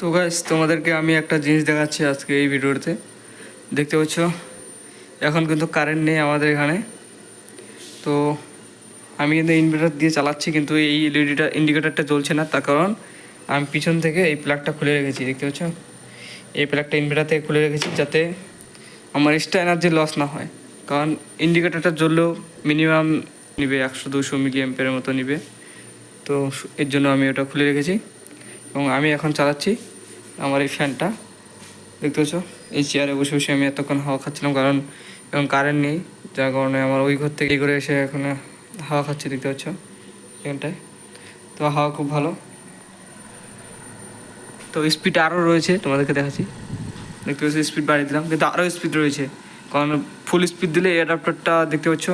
তো গাইস, তোমাদেরকে আমি একটা জিনিস দেখাচ্ছি আজকে এই ভিডিওতে। দেখতে পাচ্ছ এখন কিন্তু কারেন্ট নেই আমাদের এখানে। তো আমি কিন্তু ইনভার্টার দিয়ে চালাচ্ছি, কিন্তু এই ইন্ডিকেটারটা জ্বলছে না। তার কারণ আমি পিছন থেকে এই প্লাগটা খুলে রেখেছি। দেখতে পাচ্ছ এই প্লাগটা ইনভার্টার থেকে খুলে রেখেছি যাতে আমার এক্সট্রা এনার্জি লস না হয়। কারণ ইন্ডিকেটারটা জ্বললেও মিনিমাম নিবে 100-200 মিলি অ্যাম্পিয়ারের মতো নিবে। তো এর জন্য আমি ওটা খুলে রেখেছি এবং আমি এখন চালাচ্ছি আমার এই ফ্যানটা। দেখতে পাচ্ছ এই চেয়ারে বসে বসে আমি এতক্ষণ হাওয়া খাচ্ছিলাম, কারণ এখন কারেন্ট নেই, যার কারণে আমার ওই ঘর থেকে এই করে এসে এখন হাওয়া খাচ্ছি। দেখতে পাচ্ছ এখানটায় তো হাওয়া খুব ভালো। তো স্পিড আরও রয়েছে, তোমাদেরকে দেখাচ্ছি। দেখতে পাচ্ছ স্পিড বাড়িয়ে দিলাম, কিন্তু আরও স্পিড রয়েছে। কারণ ফুল স্পিড দিলে অ্যাডাপ্টারটা দেখতে পাচ্ছ,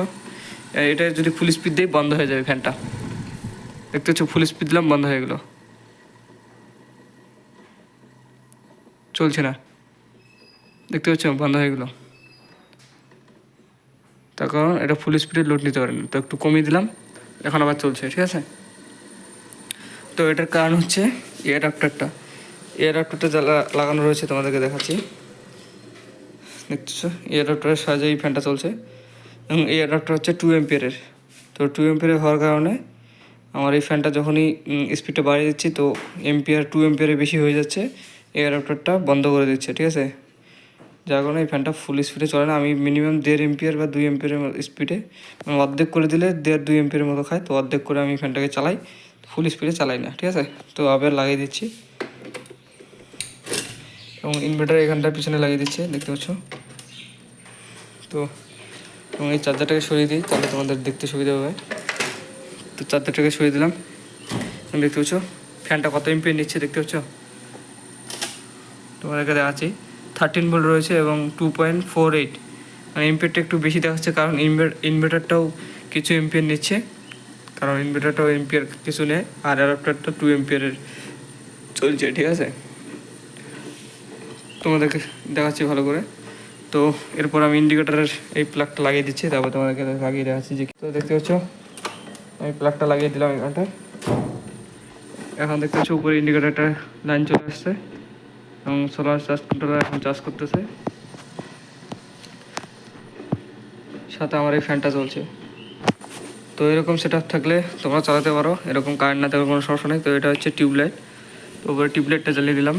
এটা যদি ফুল স্পিড দিই বন্ধ হয়ে যাবে ফ্যানটা। দেখতে পাচ্ছ ফুল স্পিড দিলাম, বন্ধ হয়ে গেলো, চলছে না। দেখতে পাচ্ছ বন্ধ হয়ে গেলো, তার কারণ এটা ফুল স্পিডে লোড নিতে পারে না। তো একটু কমিয়ে দিলাম, এখন আবার চলছে, ঠিক আছে। তো এটার কারণ হচ্ছে এই অ্যাডাপ্টারটা যা লাগানো রয়েছে, তোমাদেরকে দেখাচ্ছি। দেখতেছো এই অ্যাডাপ্টারের সাহায্যে এই ফ্যানটা চলছে এবং এই অ্যাডাপ্টার হচ্ছে 2 এম্পিয়ারের। তো 2 এম্পিয়ারের হওয়ার কারণে আমার এই ফ্যানটা যখনই স্পিডটা বাড়িয়ে দিচ্ছি, তো 2 এম্পিয়ারের বেশি হয়ে যাচ্ছে, এই অ্যাডাপ্টারটা বন্ধ করে দিচ্ছে, ঠিক আছে। যার কারণে এই ফ্যানটা ফুল স্পিডে চলে না। আমি মিনিমাম 1.5 এম্পিয়ার বা 2 এম্পিয়ারের স্পিডে, অর্ধেক করে দিলে 1.5-2 এম্পিয়ারের মতো খায়, তো অর্ধেক করে আমি ফ্যানটাকে চালাই, ফুল স্পিডে চালাই না, ঠিক আছে। তো আবার লাগিয়ে দিচ্ছি এবং ইনভার্টার এখানটার পিছনে লাগিয়ে দিচ্ছে, দেখতে পাচ্ছ। তো এবং এই চার্জারটাকে সরিয়ে দিই, তাহলে তোমাদের দেখতে সুবিধা হবে। তো চার্জারটাকে সরিয়ে দিলাম, দেখতে পাচ্ছ ফ্যানটা কত এম্পিয়ার নিচ্ছে, দেখতে পাচ্ছ। তোমাদেরকে দেখাচ্ছি 13 ভোল্ট রয়েছে এবং 2.48, মানে এম্পিয়ারটা একটু বেশি দেখাচ্ছে, কারণ ইনভার্টারটাও কিছু এম্পিয়ার নিচ্ছে, কারণ ইনভার্টারটাও এম্পিয়ার কিছু নেয়, আর অ্যাডাপ্টারটা 2 এম্পিয়ারের চলছে, ঠিক আছে। তোমাদেরকে দেখাচ্ছি ভালো করে। তো এরপর আমি ইন্ডিকেটারের এই প্লাগটা লাগিয়ে দিচ্ছি, তারপর তোমাদেরকে লাগিয়ে দেখাচ্ছি যে। তো দেখতে পাচ্ছ আমি প্লাগটা লাগিয়ে দিলাম এখানটায়। এখন দেখতে পাচ্ছ উপরে ইন্ডিকেটারটা লাইন চলে আসছে এবং সোলার চার্জ কন্ট্রোলার এখন চার্জ করতেছে, সাথে আমার এই ফ্যানটা চলছে। তো এরকম সেটআপ থাকলে তোমরা চালাতে পারো, এরকম কারেন্ট না থাকার কোনো সমস্যা নেই। তো এটা হচ্ছে টিউবলাইট, তো উপরে টিউবলাইটটা জ্বালিয়ে দিলাম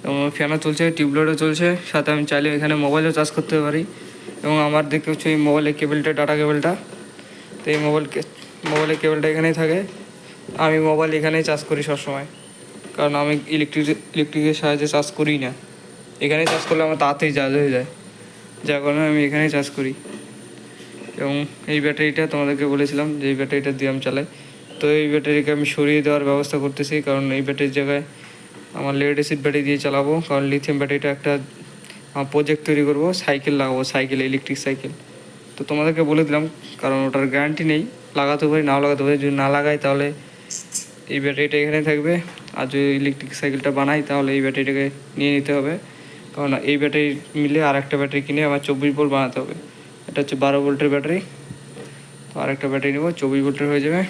এবং ফ্যানও চলছে, টিউবলাইটও চলছে, সাথে আমি চাইলে এখানে মোবাইলও চার্জ করতে পারি। এবং আমার দেখতে হচ্ছে এই মোবাইলের কেবলটা, ডাটা কেবলটা, তো এই মোবাইলের কেবলটা এখানেই থাকে। আমি মোবাইল এখানেই চার্জ করি সবসময়, কারণ আমি ইলেকট্রিকের সাহায্যে চার্জ করি না। এখানেই চার্জ করলে আমার তাড়াতাড়ি চার্জ হয়ে যায়, যার কারণে আমি এখানেই চার্জ করি। এবং এই ব্যাটারিটা তোমাদেরকে বলেছিলাম যে এই ব্যাটারিটা দিয়ে আমি চালাই। তো এই ব্যাটারিকে আমি সরিয়ে দেওয়ার ব্যবস্থা করতেছি, কারণ এই ব্যাটারির জায়গায় আমার লেড অ্যাসিড ব্যাটারি দিয়ে চালাবো। কারণ লিথিয়াম ব্যাটারিটা একটা প্রজেক্ট তৈরি করবো, সাইকেল লাগাবো, সাইকেল, ইলেকট্রিক সাইকেল। তো তোমাদেরকে বলে দিলাম, কারণ ওটার গ্যারান্টি নেই, লাগাতে পারি নাও লাগাতে পারি। যদি না লাগাই তাহলে এই ব্যাটারিটা এখানে থাকবে, আর যদি ইলেকট্রিক সাইকেলটা বানাই তাহলে এই ব্যাটারিটাকে নিয়ে নিতে হবে, কারণ এই ব্যাটারি মিলে আর একটা ব্যাটারি কিনে আমার 24 ভোল্ট বানাতে হবে। এটা হচ্ছে 12 ভোল্টের ব্যাটারি, তো আরেকটা ব্যাটারি নেবো, 24 ভোল্টের হয়ে যাবে।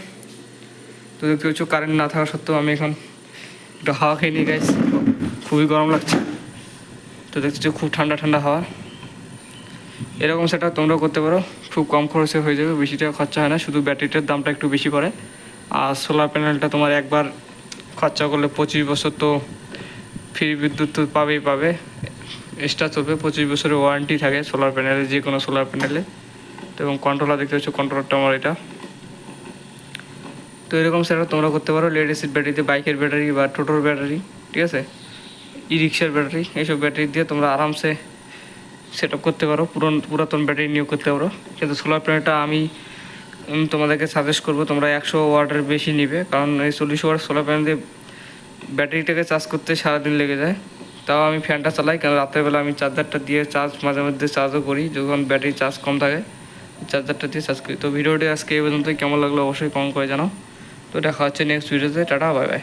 তো দেখতে পাচ্ছ কারেন্ট না থাকা সত্ত্বেও আমি এখন একটু হাওয়া খেয়ে নিই গাইস, খুবই গরম লাগছে। তো দেখতে পাচ্ছ খুব ঠান্ডা ঠান্ডা হাওয়া। এরকম সেটা তোমরাও করতে পারো, খুব কম খরচে হয়ে যাবে, বেশি টাকা খরচা হয় না, শুধু ব্যাটারিটার দামটা একটু বেশি পড়ে। আর সোলার প্যানেলটা তোমার একবার খরচা করলে 25 বছর তো ফ্রি বিদ্যুৎ তো পাবে, এক্সট্রা চলবে। 25 বছরের ওয়ারেন্টি থাকে সোলার প্যানেলে, যে কোনো সোলার প্যানেলে। তো এবং কন্ট্রোলার দেখতে পাচ্ছ, কন্ট্রোলারটা আমার এটা। তো এরকম সেটা তোমরা করতে পারো লেড অ্যাসিড ব্যাটারিতে, বাইকের ব্যাটারি বা টোটোর ব্যাটারি, ঠিক আছে, ই রিক্সার ব্যাটারি, এইসব ব্যাটারি দিয়ে তোমরা আরামসে সেট আপ করতে পারো, পুরাতন ব্যাটারি নিয়োগ করতে পারো। কিন্তু সোলার প্যানেলটা আমি তোমাদেরকে সাজেস্ট করবো তোমরা 100 ওয়াটের বেশি নিবে, কারণ এই 40 ওয়াট সোলার প্যানেল দিয়ে ব্যাটারিটাকে চার্জ করতে সারাদিন লেগে যায়। তাও আমি ফ্যানটা চালাই, কারণ রাত্রেবেলা আমি চার্জারটা দিয়ে মাঝে মধ্যে চার্জও করি, যখন ব্যাটারি চার্জ কম থাকে চার্জারটা দিয়ে চার্জ করি। তো ভিডিওটি আজকে এই পর্যন্তই, কেমন লাগলো অবশ্যই কমেন্ট করে জানাও। তো দেখা হচ্ছে নেক্সট ভিডিওতে, টাটা, বাই বাই।